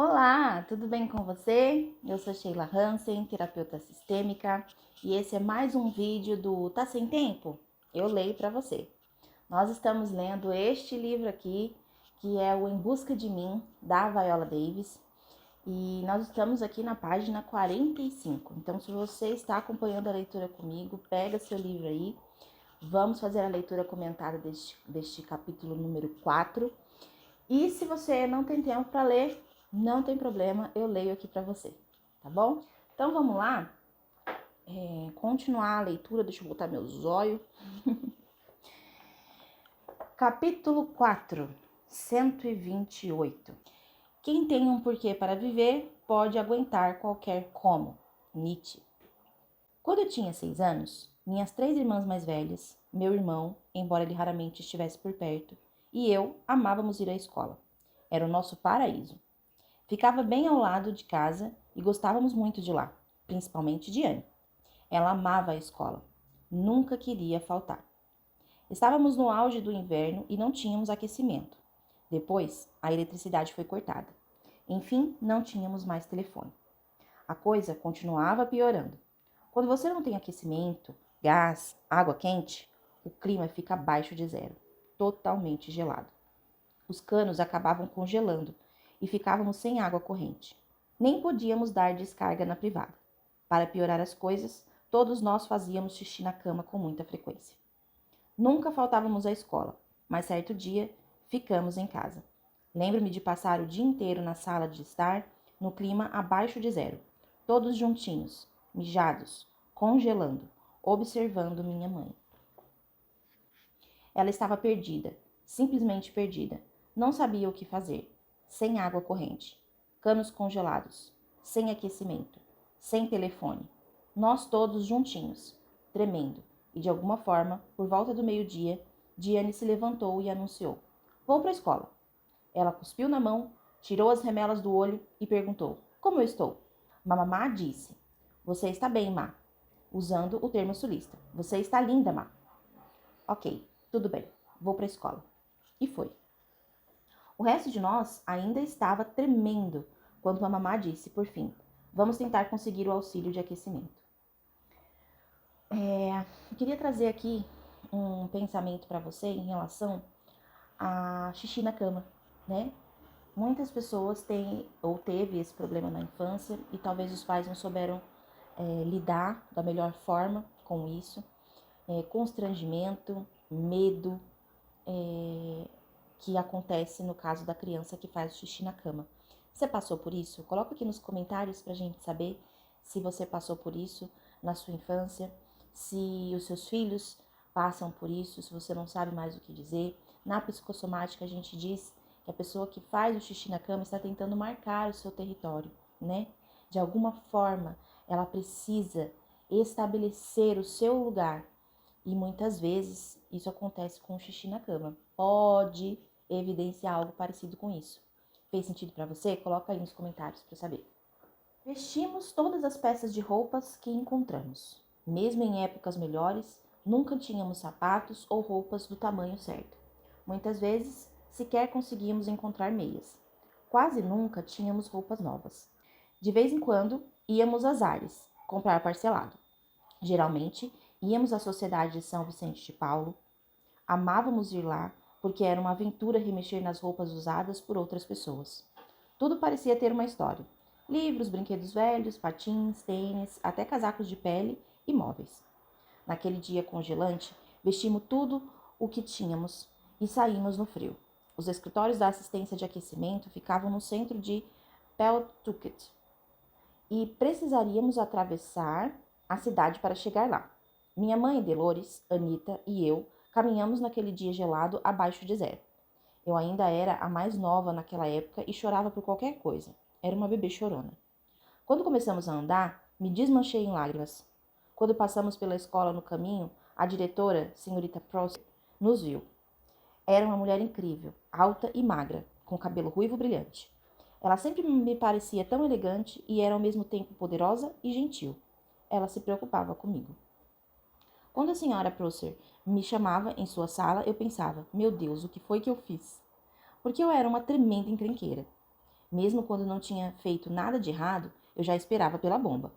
Olá, tudo bem com você? Eu sou Sheila Hansen, terapeuta sistêmica, e esse é mais um vídeo do Tá Sem Tempo? Eu leio para você. Nós estamos lendo este livro aqui, que é o Em Busca de Mim, da Viola Davis, e nós estamos aqui na página 45. Então, se você está acompanhando a leitura comigo, pega seu livro aí, vamos fazer a leitura comentada deste capítulo número 4. E se você não tem tempo para ler, não tem problema, eu leio aqui para você, tá bom? Então vamos lá, continuar a leitura, deixa eu botar meu zóio. Capítulo 4, 128. Quem tem um porquê para viver pode aguentar qualquer como. Nietzsche. Quando eu tinha 6 anos, minhas 3 irmãs mais velhas, meu irmão, embora ele raramente estivesse por perto, e eu amávamos ir à escola. Era o nosso paraíso. Ficava bem ao lado de casa e gostávamos muito de lá, principalmente de Anne. Ela amava a escola. Nunca queria faltar. Estávamos no auge do inverno e não tínhamos aquecimento. Depois, a eletricidade foi cortada. Enfim, não tínhamos mais telefone. A coisa continuava piorando. Quando você não tem aquecimento, gás, água quente, o clima fica abaixo de zero, totalmente gelado. Os canos acabavam congelando e ficávamos sem água corrente. Nem podíamos dar descarga na privada. Para piorar as coisas, todos nós fazíamos xixi na cama com muita frequência. Nunca faltávamos à escola, mas certo dia ficamos em casa. Lembro-me de passar o dia inteiro na sala de estar, no clima abaixo de zero, todos juntinhos, mijados, congelando, observando minha mãe. Ela estava perdida, simplesmente perdida. Não sabia o que fazer. Sem água corrente, canos congelados, sem aquecimento, sem telefone. Nós todos juntinhos, tremendo. E de alguma forma, por volta do meio-dia, Diane se levantou e anunciou: "Vou para a escola." Ela cuspiu na mão, tirou as remelas do olho e perguntou: "Como eu estou?" Mamamá disse: "Você está bem, Má." Usando o termo sulista. "Você está linda, Má." "Ok, tudo bem, vou para a escola." E foi. O resto de nós ainda estava tremendo quando a mamá disse, por fim: "Vamos tentar conseguir o auxílio de aquecimento." Eu queria trazer aqui um pensamento para você em relação a xixi na cama, né? Muitas pessoas têm ou teve esse problema na infância e talvez os pais não souberam lidar da melhor forma com isso. Constrangimento, medo, que acontece no caso da criança que faz o xixi na cama. Você passou por isso? Coloca aqui nos comentários pra gente saber se você passou por isso na sua infância, se os seus filhos passam por isso, se você não sabe mais o que dizer. Na psicossomática a gente diz que a pessoa que faz o xixi na cama está tentando marcar o seu território, né? De alguma forma, ela precisa estabelecer o seu lugar. E muitas vezes isso acontece com o xixi na cama. Pode evidenciar algo parecido com isso. Fez sentido para você? Coloca aí nos comentários para saber. Vestimos todas as peças de roupas que encontramos. Mesmo em épocas melhores, nunca tínhamos sapatos ou roupas do tamanho certo. Muitas vezes, sequer conseguíamos encontrar meias. Quase nunca tínhamos roupas novas. De vez em quando, íamos às Ares, comprar parcelado. Geralmente, íamos à Sociedade de São Vicente de Paulo. Amávamos ir lá porque era uma aventura remexer nas roupas usadas por outras pessoas. Tudo parecia ter uma história. Livros, brinquedos velhos, patins, tênis, até casacos de pele e móveis. Naquele dia congelante, vestimos tudo o que tínhamos e saímos no frio. Os escritórios da assistência de aquecimento ficavam no centro de Pawtucket e precisaríamos atravessar a cidade para chegar lá. Minha mãe, Dolores, Anita e eu caminhamos naquele dia gelado abaixo de zero. Eu ainda era a mais nova naquela época e chorava por qualquer coisa. Era uma bebê chorona. Quando começamos a andar, me desmanchei em lágrimas. Quando passamos pela escola no caminho, a diretora, senhorita Prost, nos viu. Era uma mulher incrível, alta e magra, com cabelo ruivo brilhante. Ela sempre me parecia tão elegante e era ao mesmo tempo poderosa e gentil. Ela se preocupava comigo. Quando a senhora Prosser me chamava em sua sala, eu pensava: meu Deus, o que foi que eu fiz? Porque eu era uma tremenda encrenqueira. Mesmo quando não tinha feito nada de errado, eu já esperava pela bomba.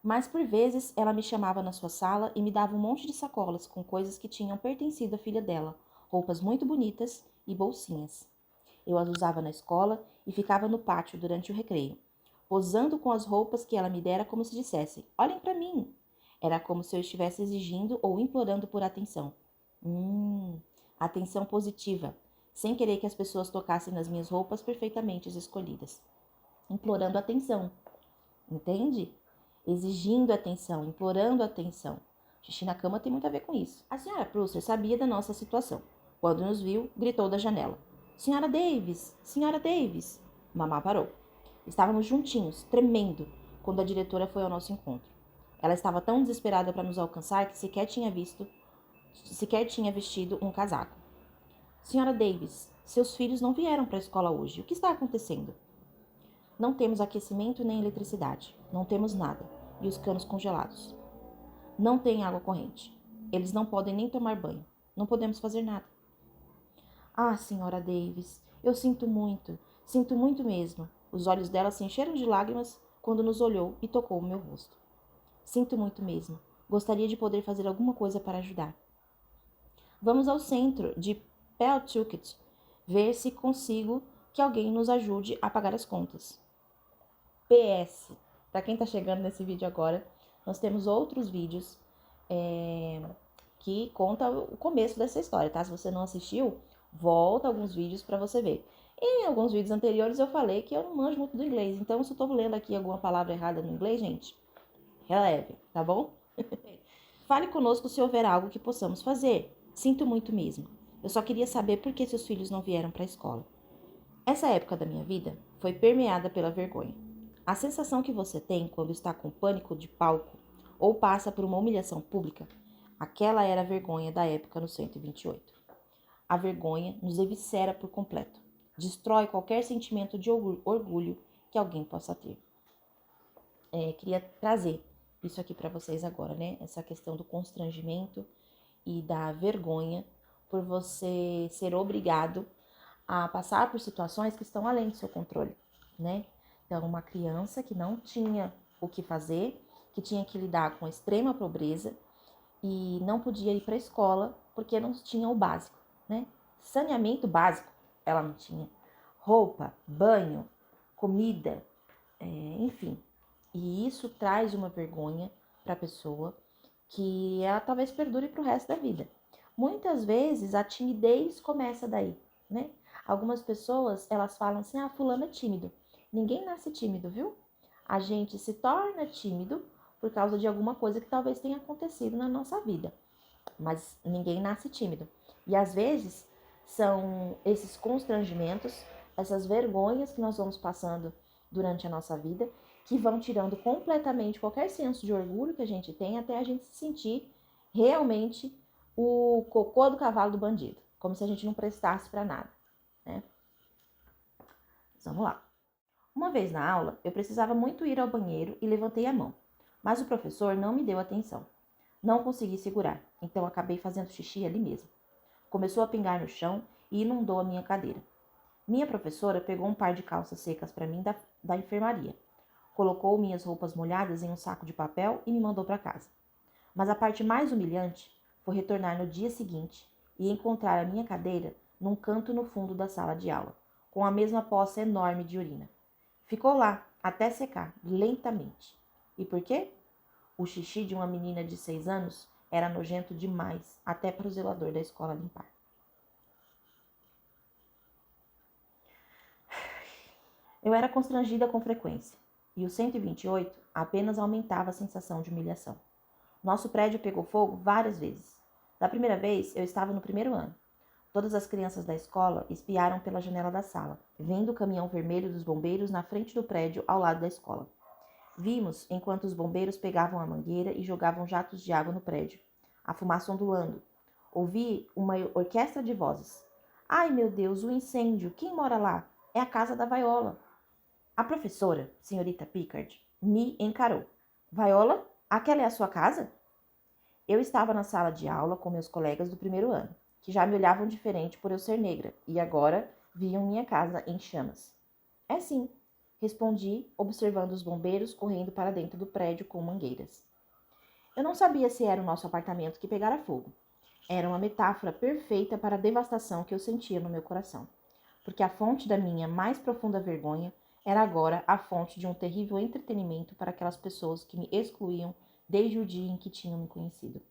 Mas por vezes ela me chamava na sua sala e me dava um monte de sacolas com coisas que tinham pertencido à filha dela, roupas muito bonitas e bolsinhas. Eu as usava na escola e ficava no pátio durante o recreio, posando com as roupas que ela me dera como se dissesse: olhem para mim! Era como se eu estivesse exigindo ou implorando por atenção. Atenção positiva, sem querer que as pessoas tocassem nas minhas roupas perfeitamente escolhidas. Implorando atenção, entende? Exigindo atenção, implorando atenção. Xixi na cama tem muito a ver com isso. A senhora Prusser sabia da nossa situação. Quando nos viu, gritou da janela: Senhora Davis! Senhora Davis! Mamá parou. Estávamos juntinhos, tremendo, quando a diretora foi ao nosso encontro. Ela estava tão desesperada para nos alcançar que sequer tinha vestido um casaco. Senhora Davis, seus filhos não vieram para a escola hoje. O que está acontecendo? Não temos aquecimento nem eletricidade. Não temos nada. E os canos congelados. Não tem água corrente. Eles não podem nem tomar banho. Não podemos fazer nada. Ah, senhora Davis, eu sinto muito mesmo. Os olhos dela se encheram de lágrimas quando nos olhou e tocou o meu rosto. Sinto muito mesmo. Gostaria de poder fazer alguma coisa para ajudar. Vamos ao centro de Pawtucket, ver se consigo que alguém nos ajude a pagar as contas. PS, para quem está chegando nesse vídeo agora, nós temos outros vídeos que contam o começo dessa história, tá? Se você não assistiu, volta alguns vídeos para você ver. Em alguns vídeos anteriores eu falei que eu não manjo muito do inglês, então se eu tô lendo aqui alguma palavra errada no inglês, gente, releve, tá bom? Fale conosco se houver algo que possamos fazer. Sinto muito mesmo. Eu só queria saber por que seus filhos não vieram para a escola. Essa época da minha vida foi permeada pela vergonha. A sensação que você tem quando está com pânico de palco ou passa por uma humilhação pública, aquela era a vergonha da época no 128. A vergonha nos eviscera por completo. Destrói qualquer sentimento de orgulho que alguém possa ter. Queria trazer isso aqui para vocês agora, né? Essa questão do constrangimento e da vergonha por você ser obrigado a passar por situações que estão além do seu controle, né? Então, uma criança que não tinha o que fazer, que tinha que lidar com extrema pobreza e não podia ir para a escola porque não tinha o básico, né? Saneamento básico ela não tinha. Roupa, banho, comida, enfim. E isso traz uma vergonha para a pessoa que ela talvez perdure para o resto da vida. Muitas vezes a timidez começa daí, né? Algumas pessoas, elas falam assim, fulano é tímido. Ninguém nasce tímido, viu? A gente se torna tímido por causa de alguma coisa que talvez tenha acontecido na nossa vida. Mas ninguém nasce tímido. E às vezes são esses constrangimentos, essas vergonhas que nós vamos passando durante a nossa vida, que vão tirando completamente qualquer senso de orgulho que a gente tem até a gente se sentir realmente o cocô do cavalo do bandido, como se a gente não prestasse para nada, né? Mas vamos lá. Uma vez na aula, eu precisava muito ir ao banheiro e levantei a mão, mas o professor não me deu atenção. Não consegui segurar, então acabei fazendo xixi ali mesmo. Começou a pingar no chão e inundou a minha cadeira. Minha professora pegou um par de calças secas para mim da enfermaria. Colocou minhas roupas molhadas em um saco de papel e me mandou para casa. Mas a parte mais humilhante foi retornar no dia seguinte e encontrar a minha cadeira num canto no fundo da sala de aula, com a mesma poça enorme de urina. Ficou lá até secar, lentamente. E por quê? O xixi de uma menina de 6 anos era nojento demais, até para o zelador da escola limpar. Eu era constrangida com frequência, e o 128 apenas aumentava a sensação de humilhação. Nosso prédio pegou fogo várias vezes. Da primeira vez, eu estava no primeiro ano. Todas as crianças da escola espiaram pela janela da sala, vendo o caminhão vermelho dos bombeiros na frente do prédio ao lado da escola. Vimos enquanto os bombeiros pegavam a mangueira e jogavam jatos de água no prédio, a fumaça ondulando. Ouvi uma orquestra de vozes. Ai, meu Deus, o incêndio! Quem mora lá? É a casa da Viola. A professora, senhorita Pickard, me encarou. Viola, aquela é a sua casa? Eu estava na sala de aula com meus colegas do primeiro ano, que já me olhavam diferente por eu ser negra, e agora viam minha casa em chamas. É sim, respondi, observando os bombeiros correndo para dentro do prédio com mangueiras. Eu não sabia se era o nosso apartamento que pegara fogo. Era uma metáfora perfeita para a devastação que eu sentia no meu coração, porque a fonte da minha mais profunda vergonha era agora a fonte de um terrível entretenimento para aquelas pessoas que me excluíam desde o dia em que tinham me conhecido.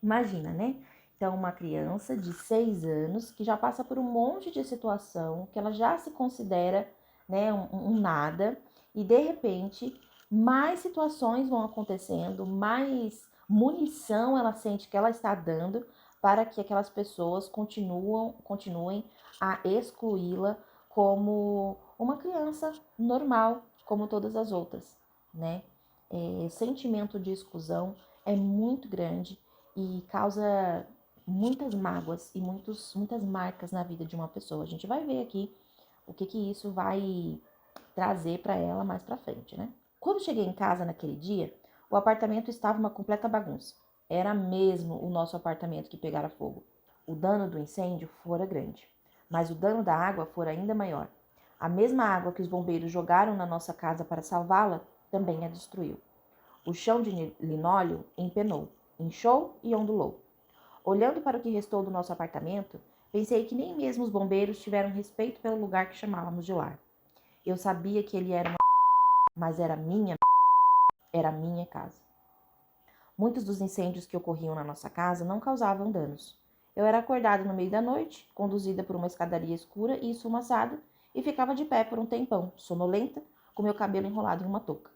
Imagina, né? Então, uma criança de 6 anos que já passa por um monte de situação, que ela já se considera, né, um nada, e de repente mais situações vão acontecendo, mais munição ela sente que ela está dando para que aquelas pessoas continuem a excluí-la como uma criança normal, como todas as outras, né? O sentimento de exclusão é muito grande e causa muitas mágoas e muitas marcas na vida de uma pessoa. A gente vai ver aqui o que isso vai trazer para ela mais para frente, né? Quando cheguei em casa naquele dia, o apartamento estava uma completa bagunça. Era mesmo o nosso apartamento que pegara fogo. O dano do incêndio fora grande, mas o dano da água fora ainda maior. A mesma água que os bombeiros jogaram na nossa casa para salvá-la também a destruiu. O chão de linóleo empenou, inchou e ondulou. Olhando para o que restou do nosso apartamento, pensei que nem mesmo os bombeiros tiveram respeito pelo lugar que chamávamos de lar. Eu sabia que ele era uma, mas era minha casa. Muitos dos incêndios que ocorriam na nossa casa não causavam danos. Eu era acordada no meio da noite, conduzida por uma escadaria escura e esfumaçada, e ficava de pé por um tempão, sonolenta, com meu cabelo enrolado em uma touca.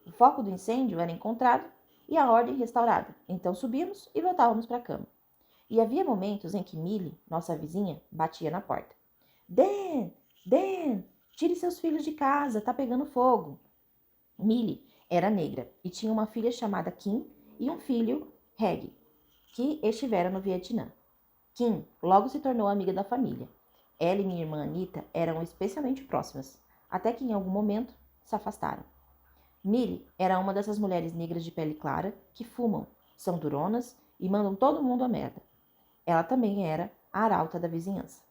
O foco do incêndio era encontrado e a ordem restaurada. Então subíamos e voltávamos para a cama. E havia momentos em que Millie, nossa vizinha, batia na porta. Dan! Dan! Tire seus filhos de casa, tá pegando fogo. Millie era negra e tinha uma filha chamada Kim e um filho, Reg, que estivera no Vietnã. Kim logo se tornou amiga da família. Ela e minha irmã Anita eram especialmente próximas, até que em algum momento se afastaram. Millie era uma dessas mulheres negras de pele clara que fumam, são duronas e mandam todo mundo a merda. Ela também era a arauta da vizinhança.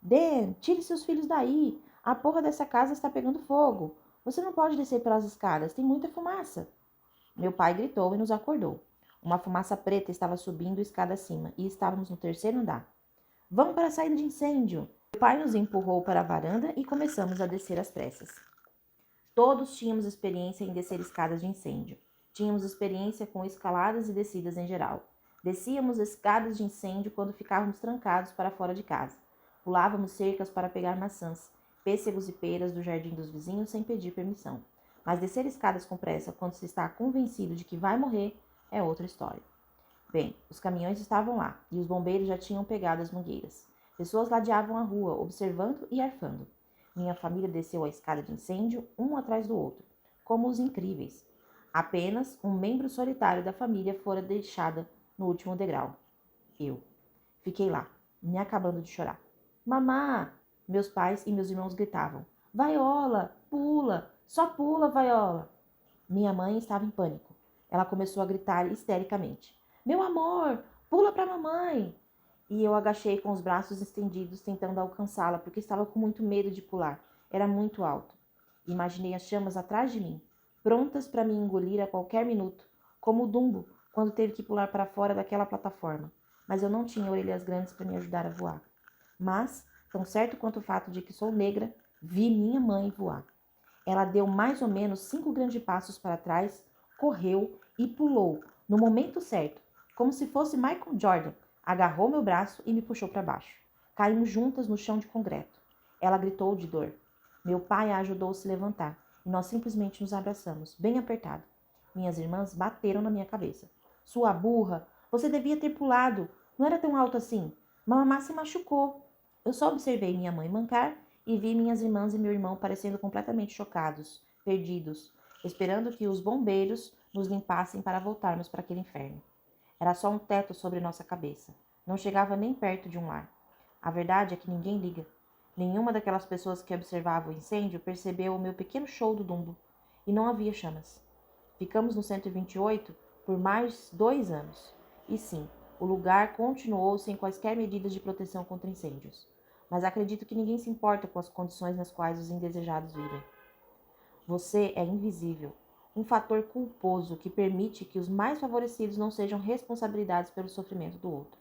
Dan, tire seus filhos daí. A porra dessa casa está pegando fogo. Você não pode descer pelas escadas, tem muita fumaça. Meu pai gritou e nos acordou. Uma fumaça preta estava subindo a escada acima e estávamos no terceiro andar. Vamos para a saída de incêndio. Meu pai nos empurrou para a varanda e começamos a descer às pressas. Todos tínhamos experiência em descer escadas de incêndio. Tínhamos experiência com escaladas e descidas em geral. Descíamos escadas de incêndio quando ficávamos trancados para fora de casa. Pulávamos cercas para pegar maçãs, pêssegos e peras do jardim dos vizinhos sem pedir permissão. Mas descer escadas com pressa quando se está convencido de que vai morrer é outra história. Bem, os caminhões estavam lá e os bombeiros já tinham pegado as mangueiras. Pessoas ladeavam a rua, observando e arfando. Minha família desceu a escada de incêndio, um atrás do outro, como os incríveis. Apenas um membro solitário da família fora deixada no último degrau. Eu. Fiquei lá, me acabando de chorar. Mamá! Meus pais e meus irmãos gritavam. Vaiola! Pula! Só pula, Vaiola! Minha mãe estava em pânico. Ela começou a gritar histericamente. Meu amor! Pula para a mamãe! E eu agachei com os braços estendidos, tentando alcançá-la, porque estava com muito medo de pular. Era muito alto. Imaginei as chamas atrás de mim, prontas para me engolir a qualquer minuto, como o Dumbo, quando teve que pular para fora daquela plataforma. Mas eu não tinha orelhas grandes para me ajudar a voar. Mas, tão certo quanto o fato de que sou negra, vi minha mãe voar. Ela deu mais ou menos 5 grandes passos para trás, correu e pulou, no momento certo, como se fosse Michael Jordan. Agarrou meu braço e me puxou para baixo. Caímos juntas no chão de concreto. Ela gritou de dor. Meu pai a ajudou a se levantar e nós simplesmente nos abraçamos, bem apertado. Minhas irmãs bateram na minha cabeça. Sua burra, você devia ter pulado. Não era tão alto assim. Mamá se machucou. Eu só observei minha mãe mancar e vi minhas irmãs e meu irmão parecendo completamente chocados, perdidos, esperando que os bombeiros nos limpassem para voltarmos para aquele inferno. Era só um teto sobre nossa cabeça. Não chegava nem perto de um lar. A verdade é que ninguém liga. Nenhuma daquelas pessoas que observavam o incêndio percebeu o meu pequeno show do Dumbo. E não havia chamas. Ficamos no 128 por mais 2 anos. E sim, o lugar continuou sem quaisquer medidas de proteção contra incêndios. mas acredito que ninguém se importa com as condições nas quais os indesejados vivem. Você é invisível, um fator culposo que permite que os mais favorecidos não sejam responsabilizados pelo sofrimento do outro.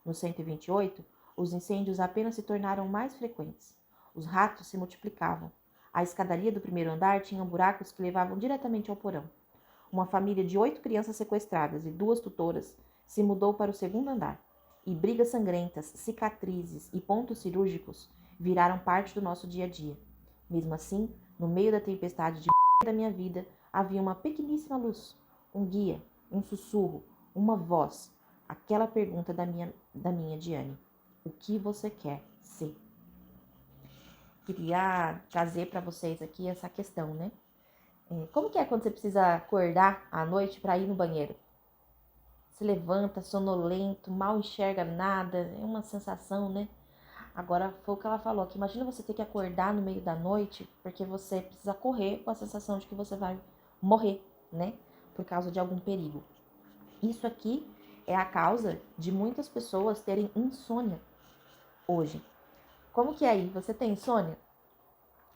No 128, os incêndios apenas se tornaram mais frequentes. Os ratos se multiplicavam. A escadaria do primeiro andar tinha buracos que levavam diretamente ao porão. Uma família de 8 crianças sequestradas e 2 tutoras se mudou para o segundo andar. E brigas sangrentas, cicatrizes e pontos cirúrgicos viraram parte do nosso dia a dia. Mesmo assim, no meio da tempestade de da minha vida, havia uma pequeníssima luz, um guia, um sussurro, uma voz, aquela pergunta da minha Diane. O que você quer ser? Queria trazer para vocês aqui essa questão, né? Como que é quando você precisa acordar à noite para ir no banheiro? Se levanta sonolento, mal enxerga nada, é uma sensação, né? Agora, foi o que ela falou, que imagina você ter que acordar no meio da noite porque você precisa correr com a sensação de que você vai morrer, né? Por causa de algum perigo. Isso aqui é a causa de muitas pessoas terem insônia hoje. Como que é aí? Você tem insônia?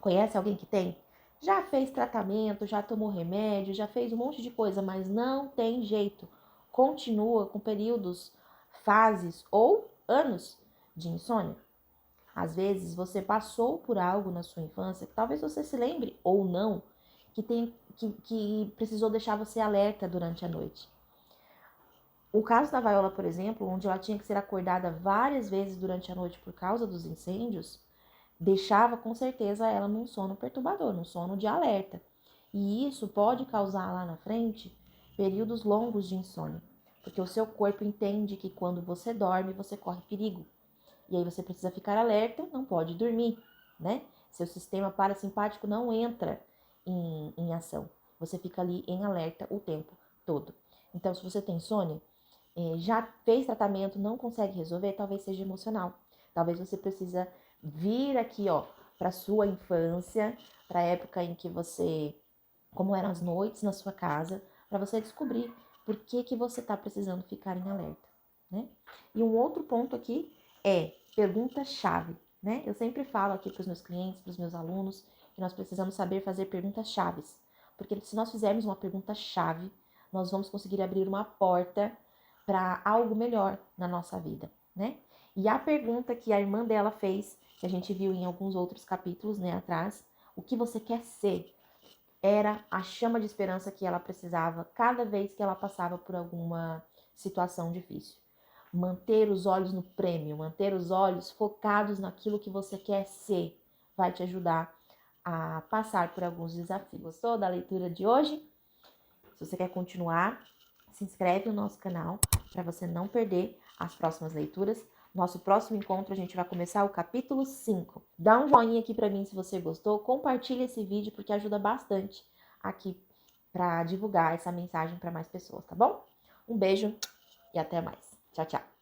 Conhece alguém que tem? Já fez tratamento, já tomou remédio, já fez um monte de coisa, mas não tem jeito. Continua com períodos, fases ou anos de insônia. Às vezes você passou por algo na sua infância, que talvez você se lembre ou não, que precisou deixar você alerta durante a noite. O caso da Viola, por exemplo, onde ela tinha que ser acordada várias vezes durante a noite por causa dos incêndios, deixava com certeza ela num sono perturbador, num sono de alerta. E isso pode causar lá na frente períodos longos de insônia, porque o seu corpo entende que quando você dorme, você corre perigo. E aí você precisa ficar alerta, não pode dormir, né? Seu sistema parasimpático não entra em ação. Você fica ali em alerta o tempo todo. Então, se você tem insônia, já fez tratamento, não consegue resolver, talvez seja emocional. Talvez você precisa vir aqui, ó, para sua infância, para a época em que você, como eram as noites na sua casa, para você descobrir por que você está precisando ficar em alerta, né? E um outro ponto aqui é pergunta-chave, né? Eu sempre falo aqui para os meus clientes, para os meus alunos, que nós precisamos saber fazer perguntas-chaves, porque se nós fizermos uma pergunta-chave, nós vamos conseguir abrir uma porta para algo melhor na nossa vida, né? E a pergunta que a irmã dela fez, que a gente viu em alguns outros capítulos, né, atrás, o que você quer ser? Era a chama de esperança que ela precisava cada vez que ela passava por alguma situação difícil. Manter os olhos no prêmio, manter os olhos focados naquilo que você quer ser, vai te ajudar a passar por alguns desafios. Gostou da leitura de hoje? Se você quer continuar, se inscreve no nosso canal para você não perder as próximas leituras. Nosso próximo encontro a gente vai começar o capítulo 5. Dá um joinha aqui para mim se você gostou, compartilha esse vídeo porque ajuda bastante aqui para divulgar essa mensagem para mais pessoas, tá bom? Um beijo e até mais. Tchau, tchau.